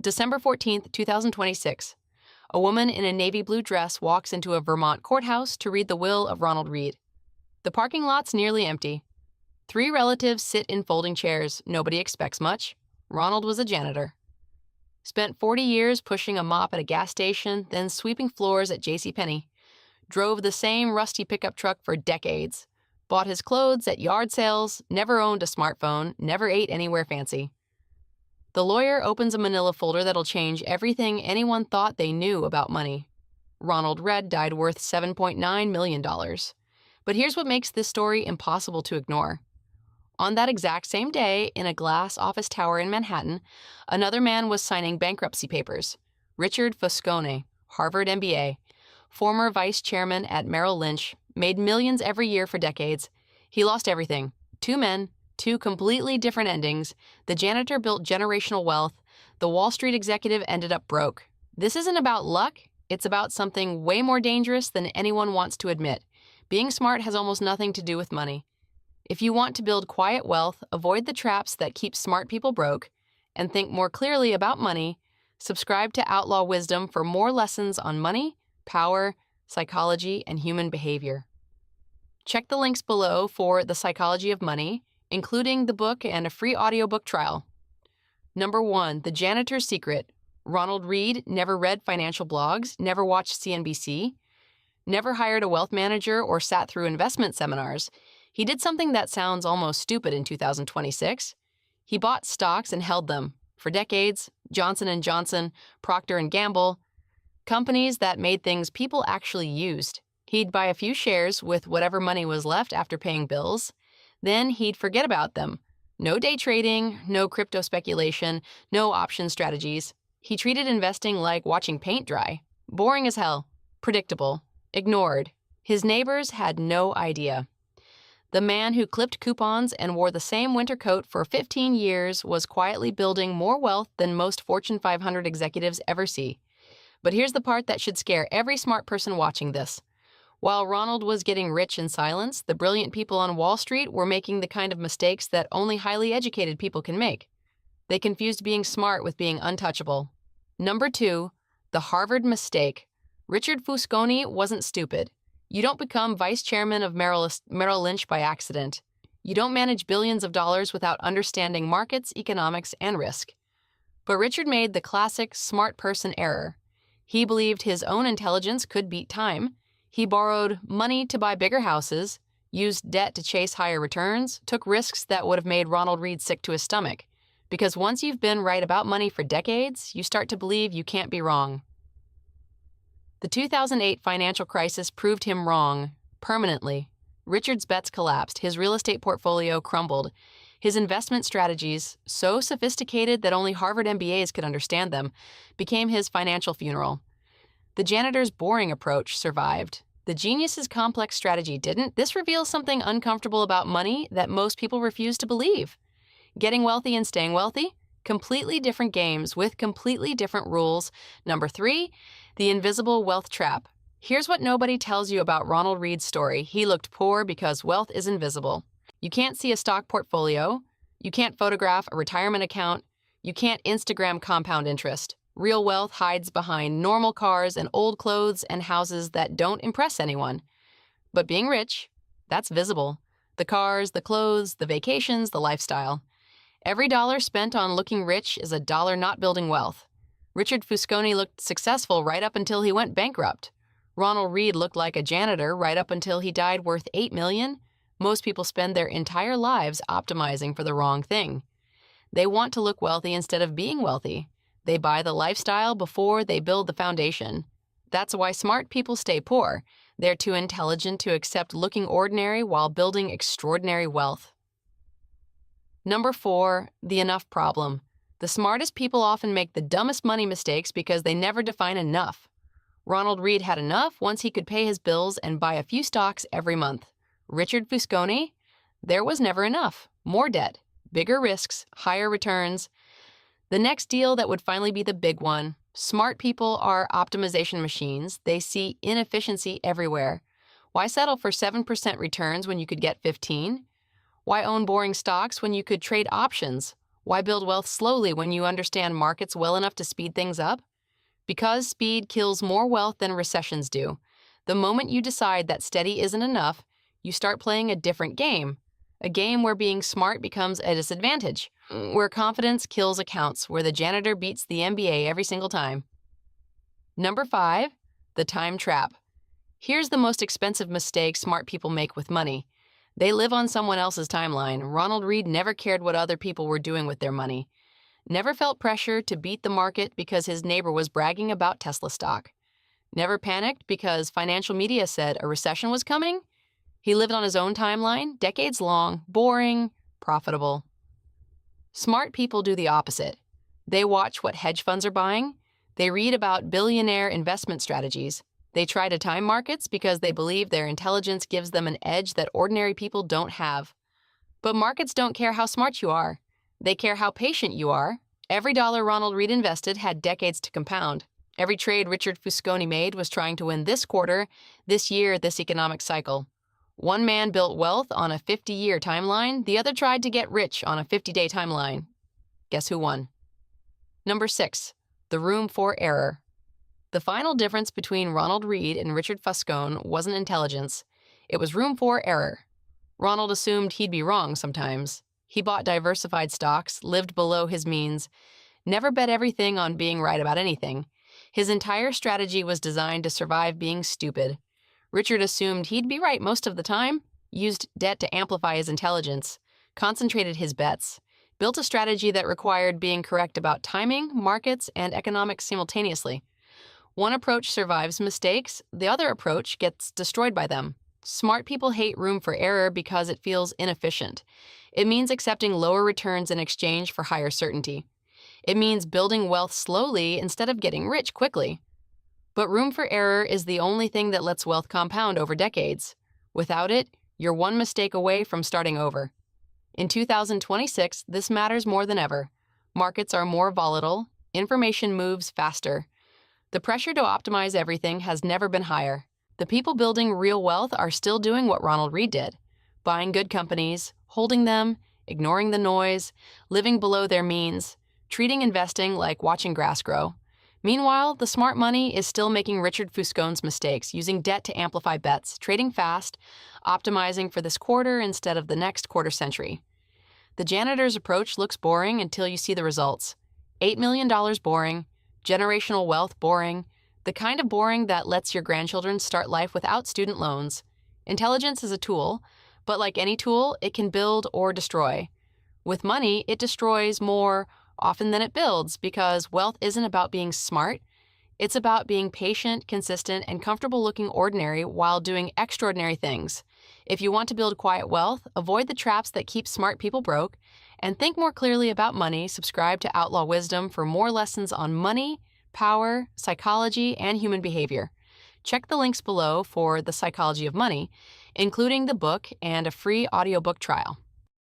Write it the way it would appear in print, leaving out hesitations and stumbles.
December 14th, 2026. A woman in a navy blue dress walks into a Vermont courthouse to read the will of Ronald Reed. The parking lot's nearly empty. 3 relatives sit in folding chairs. Nobody expects much. Ronald was a janitor. Spent 40 years pushing a mop at a gas station, then sweeping floors at JCPenney. Drove the same rusty pickup truck for decades. Bought his clothes at yard sales, never owned a smartphone, never ate anywhere fancy. The lawyer opens a manila folder that'll change everything anyone thought they knew about money. Ronald Reed died worth $7.9 million. But here's what makes this story impossible to ignore. On that exact same day, in a glass office tower in Manhattan, another man was signing bankruptcy papers. Richard Fuscone, Harvard MBA, former vice chairman at Merrill Lynch, made millions every year for decades. He lost everything. 2 men, 2 completely different endings. The janitor built generational wealth. The Wall Street executive ended up broke. This isn't about luck. It's about something way more dangerous than anyone wants to admit. Being smart has almost nothing to do with money. If you want to build quiet wealth, avoid the traps that keep smart people broke, and think more clearly about money, subscribe to Outlaw Wisdom for more lessons on money, power, psychology, and human behavior. Check the links below for The Psychology of Money, including the book and a free audiobook trial. Number 1, The Janitor's Secret. Ronald Reed never read financial blogs, never watched CNBC, never hired a wealth manager or sat through investment seminars. He did something that sounds almost stupid in 2026. He bought stocks and held them. For decades, Johnson & Johnson, Procter & Gamble, companies that made things people actually used. He'd buy a few shares with whatever money was left after paying bills. Then he'd forget about them. No day trading, no crypto speculation, no option strategies. He treated investing like watching paint dry. Boring as hell. Predictable. Ignored. His neighbors had no idea. The man who clipped coupons and wore the same winter coat for 15 years was quietly building more wealth than most Fortune 500 executives ever see. But here's the part that should scare every smart person watching this. While Ronald was getting rich in silence, the brilliant people on Wall Street were making the kind of mistakes that only highly educated people can make. They confused being smart with being untouchable. Number 2, the Harvard mistake. Richard Fuscone wasn't stupid. You don't become vice chairman of Merrill Lynch by accident. You don't manage billions of dollars without understanding markets, economics, and risk. But Richard made the classic smart person error. He believed his own intelligence could beat time. He borrowed money to buy bigger houses, used debt to chase higher returns, took risks that would have made Ronald Reed sick to his stomach. Because once you've been right about money for decades, you start to believe you can't be wrong. The 2008 financial crisis proved him wrong, permanently. Richard's bets collapsed, his real estate portfolio crumbled. His investment strategies, so sophisticated that only Harvard MBAs could understand them, became his financial funeral. The janitor's boring approach survived. The genius's complex strategy didn't. This reveals something uncomfortable about money that most people refuse to believe. Getting wealthy and staying wealthy? Completely different games with completely different rules. Number 3, the invisible wealth trap. Here's what nobody tells you about Ronald Reed's story. He looked poor because wealth is invisible. You can't see a stock portfolio. You can't photograph a retirement account. You can't Instagram compound interest. Real wealth hides behind normal cars and old clothes and houses that don't impress anyone. But being rich, that's visible. The cars, the clothes, the vacations, the lifestyle. Every dollar spent on looking rich is a dollar not building wealth. Richard Fuscone looked successful right up until he went bankrupt. Ronald Reed looked like a janitor right up until he died worth $8 million. Most people spend their entire lives optimizing for the wrong thing. They want to look wealthy instead of being wealthy. They buy the lifestyle before they build the foundation. That's why smart people stay poor. They're too intelligent to accept looking ordinary while building extraordinary wealth. Number 4, the enough problem. The smartest people often make the dumbest money mistakes because they never define enough. Ronald Reed had enough once he could pay his bills and buy a few stocks every month. Richard Fuscone? There was never enough. More debt, bigger risks, higher returns. The next deal that would finally be the big one. Smart people are optimization machines. They see inefficiency everywhere. Why settle for 7% returns when you could get 15? Why own boring stocks when you could trade options? Why build wealth slowly when you understand markets well enough to speed things up? Because speed kills more wealth than recessions do. The moment you decide that steady isn't enough, you start playing a different game. A game where being smart becomes a disadvantage, where confidence kills accounts, where the janitor beats the NBA every single time. Number 5, the time trap. Here's the most expensive mistake smart people make with money. They live on someone else's timeline. Ronald Read never cared what other people were doing with their money. Never felt pressure to beat the market because his neighbor was bragging about Tesla stock. Never panicked because financial media said a recession was coming. He lived on his own timeline, decades long, boring, profitable. Smart people do the opposite. They watch what hedge funds are buying. They read about billionaire investment strategies. They try to time markets because they believe their intelligence gives them an edge that ordinary people don't have. But markets don't care how smart you are. They care how patient you are. Every dollar Ronald Read invested had decades to compound. Every trade Richard Fusconi made was trying to win this quarter, this year, this economic cycle. One man built wealth on a 50-year timeline. The other tried to get rich on a 50-day timeline. Guess who won? Number 6, the room for error. The final difference between Ronald Read and Richard Fusconi wasn't intelligence. It was room for error. Ronald assumed he'd be wrong sometimes. He bought diversified stocks, lived below his means, never bet everything on being right about anything. His entire strategy was designed to survive being stupid. Richard assumed he'd be right most of the time, used debt to amplify his intelligence, concentrated his bets, built a strategy that required being correct about timing, markets, and economics simultaneously. One approach survives mistakes, the other approach gets destroyed by them. Smart people hate room for error because it feels inefficient. It means accepting lower returns in exchange for higher certainty. It means building wealth slowly instead of getting rich quickly. But room for error is the only thing that lets wealth compound over decades. Without it, you're one mistake away from starting over. In 2026, this matters more than ever. Markets are more volatile, information moves faster. The pressure to optimize everything has never been higher. The people building real wealth are still doing what Ronald Read did, buying good companies, holding them, ignoring the noise, living below their means, treating investing like watching grass grow. Meanwhile, the smart money is still making Richard Fusconi's mistakes, using debt to amplify bets, trading fast, optimizing for this quarter instead of the next quarter century. The janitor's approach looks boring until you see the results. $8 million boring, generational wealth boring, the kind of boring that lets your grandchildren start life without student loans. Intelligence is a tool, but like any tool, it can build or destroy. With money, it destroys more often than it builds because wealth isn't about being smart. It's about being patient, consistent, and comfortable looking ordinary while doing extraordinary things. If you want to build quiet wealth, avoid the traps that keep smart people broke, and think more clearly about money, subscribe to Outlaw Wisdom for more lessons on money, power, psychology, and human behavior. Check the links below for The Psychology of Money, including the book and a free audiobook trial.